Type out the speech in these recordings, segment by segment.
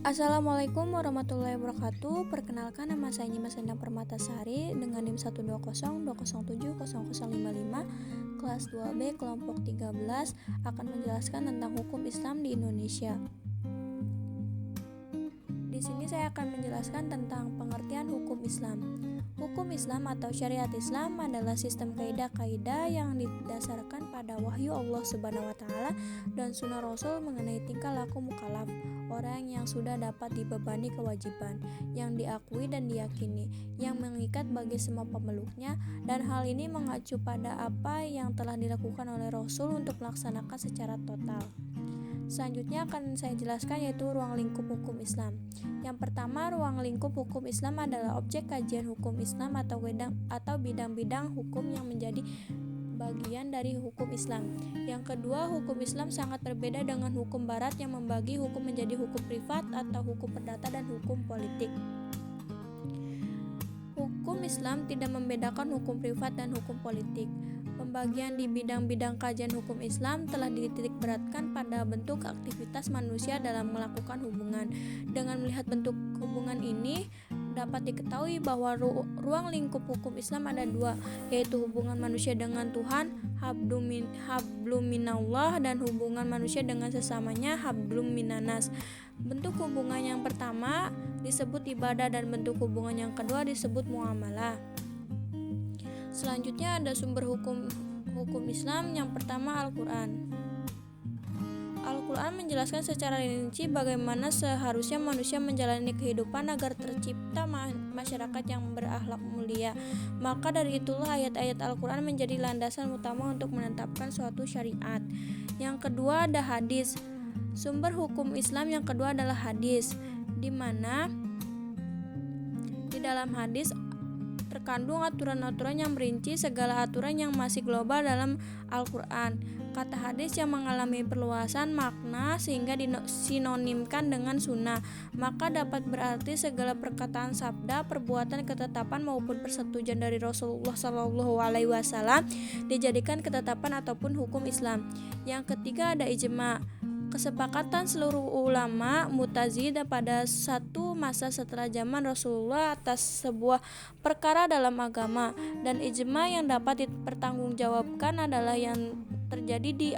Assalamualaikum warahmatullahi wabarakatuh. Perkenalkan, nama saya Nyimas Endang Permatasari dengan NIM 12020070055 kelas 2B kelompok 13 akan menjelaskan tentang hukum Islam di Indonesia. Di sini saya akan menjelaskan tentang pengertian hukum Islam. Hukum Islam atau syariat Islam adalah sistem kaidah-kaidah yang didasarkan pada wahyu Allah Subhanahu wa taala dan sunnah Rasul mengenai tingkah laku mukallaf, orang yang sudah dapat dibebani kewajiban, yang diakui dan diyakini, yang mengikat bagi semua pemeluknya, dan hal ini mengacu pada apa yang telah dilakukan oleh Rasul untuk melaksanakan secara total. Selanjutnya akan saya jelaskan yaitu ruang lingkup hukum Islam. Yang pertama, ruang lingkup hukum Islam adalah objek kajian hukum Islam atau bidang-bidang hukum yang menjadi bagian dari hukum Islam. Yang kedua, hukum Islam sangat berbeda dengan hukum Barat yang membagi hukum menjadi hukum privat atau hukum perdata dan hukum politik. Hukum Islam tidak membedakan hukum privat dan hukum politik. Pembagian di bidang-bidang kajian hukum Islam telah dititik beratkan pada bentuk aktivitas manusia dalam melakukan hubungan. Dengan melihat bentuk hubungan ini, dapat diketahui bahwa ruang lingkup hukum Islam ada dua, yaitu hubungan manusia dengan Tuhan, hablum minallah, dan hubungan manusia dengan sesamanya, hablum minanas. Bentuk hubungan yang pertama disebut ibadah dan bentuk hubungan yang kedua disebut muamalah. Selanjutnya ada sumber hukum Islam. Yang pertama, Al-Quran. Al-Quran menjelaskan secara rinci bagaimana seharusnya manusia menjalani kehidupan agar tercipta masyarakat yang berakhlak mulia. Maka dari itulah ayat-ayat Al-Quran menjadi landasan utama untuk menetapkan suatu syariat. Yang kedua ada hadis. Sumber hukum Islam yang kedua adalah hadis, di mana di dalam hadis terkandung aturan-aturan yang merinci segala aturan yang masih global dalam Al-Quran. Kata hadis yang mengalami perluasan makna sehingga disinonimkan dengan sunnah, maka dapat berarti segala perkataan, sabda, perbuatan, ketetapan maupun persetujuan dari Rasulullah SAW dijadikan ketetapan ataupun hukum Islam. Yang ketiga ada ijma. Kesepakatan seluruh ulama Mu'tazilah pada satu masa setelah zaman Rasulullah atas sebuah perkara dalam agama, dan ijma yang dapat dipertanggungjawabkan adalah yang terjadi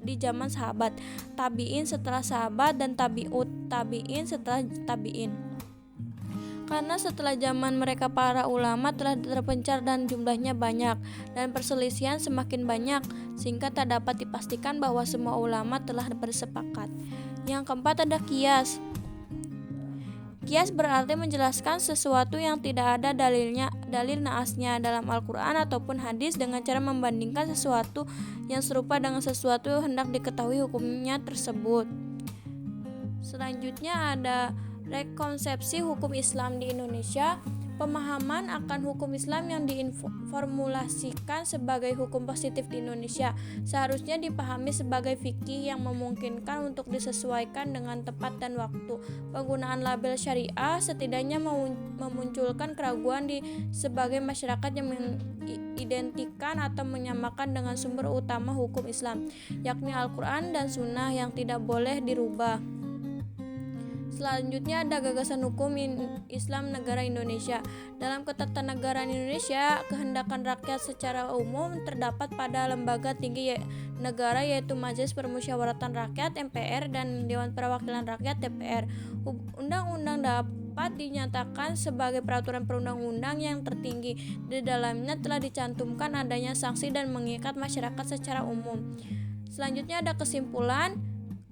di zaman sahabat, tabi'in setelah sahabat, dan tabi'ut tabi'in setelah tabi'in. Karena setelah zaman mereka para ulama telah terpencar dan jumlahnya banyak dan perselisihan semakin banyak, sehingga tak dapat dipastikan bahwa semua ulama telah bersepakat. Yang keempat ada qiyas. Qiyas berarti menjelaskan sesuatu yang tidak ada dalil naasnya dalam Al-Quran ataupun hadis dengan cara membandingkan sesuatu yang serupa dengan sesuatu yang hendak diketahui hukumnya tersebut. Selanjutnya ada rekonsepsi hukum Islam di Indonesia. Pemahaman akan hukum Islam yang diformulasikan sebagai hukum positif di Indonesia seharusnya dipahami sebagai fikih yang memungkinkan untuk disesuaikan dengan tempat dan waktu. Penggunaan label syariah setidaknya memunculkan keraguan di sebagai masyarakat yang mengidentikan atau menyamakan dengan sumber utama hukum Islam, yakni Al-Quran dan Sunnah yang tidak boleh dirubah. Selanjutnya ada gagasan hukum Islam negara Indonesia. Dalam ketatanegaraan Indonesia, kehendakan rakyat secara umum terdapat pada lembaga tinggi negara yaitu Majelis Permusyawaratan Rakyat (MPR) dan Dewan Perwakilan Rakyat (DPR). Undang-undang dapat dinyatakan sebagai peraturan perundang-undang yang tertinggi. Di dalamnya telah dicantumkan adanya sanksi dan mengikat masyarakat secara umum. Selanjutnya ada kesimpulan.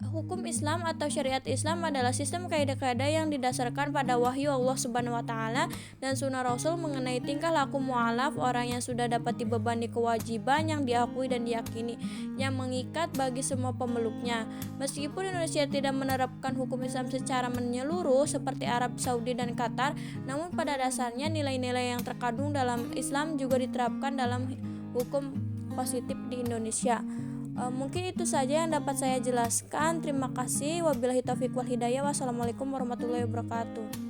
Hukum Islam atau syariat Islam adalah sistem kaidah-kaidah yang didasarkan pada wahyu Allah Subhanahu wa taala dan sunnah Rasul mengenai tingkah laku mu'alaf, orang yang sudah dapat dibebani kewajiban, yang diakui dan diyakini, yang mengikat bagi semua pemeluknya. Meskipun Indonesia tidak menerapkan hukum Islam secara menyeluruh seperti Arab Saudi dan Qatar, namun pada dasarnya nilai-nilai yang terkandung dalam Islam juga diterapkan dalam hukum positif di Indonesia. Mungkin itu saja yang dapat saya jelaskan. Terima kasih. Wabillahi taufiq wal hidayah. Wassalamualaikum warahmatullahi wabarakatuh.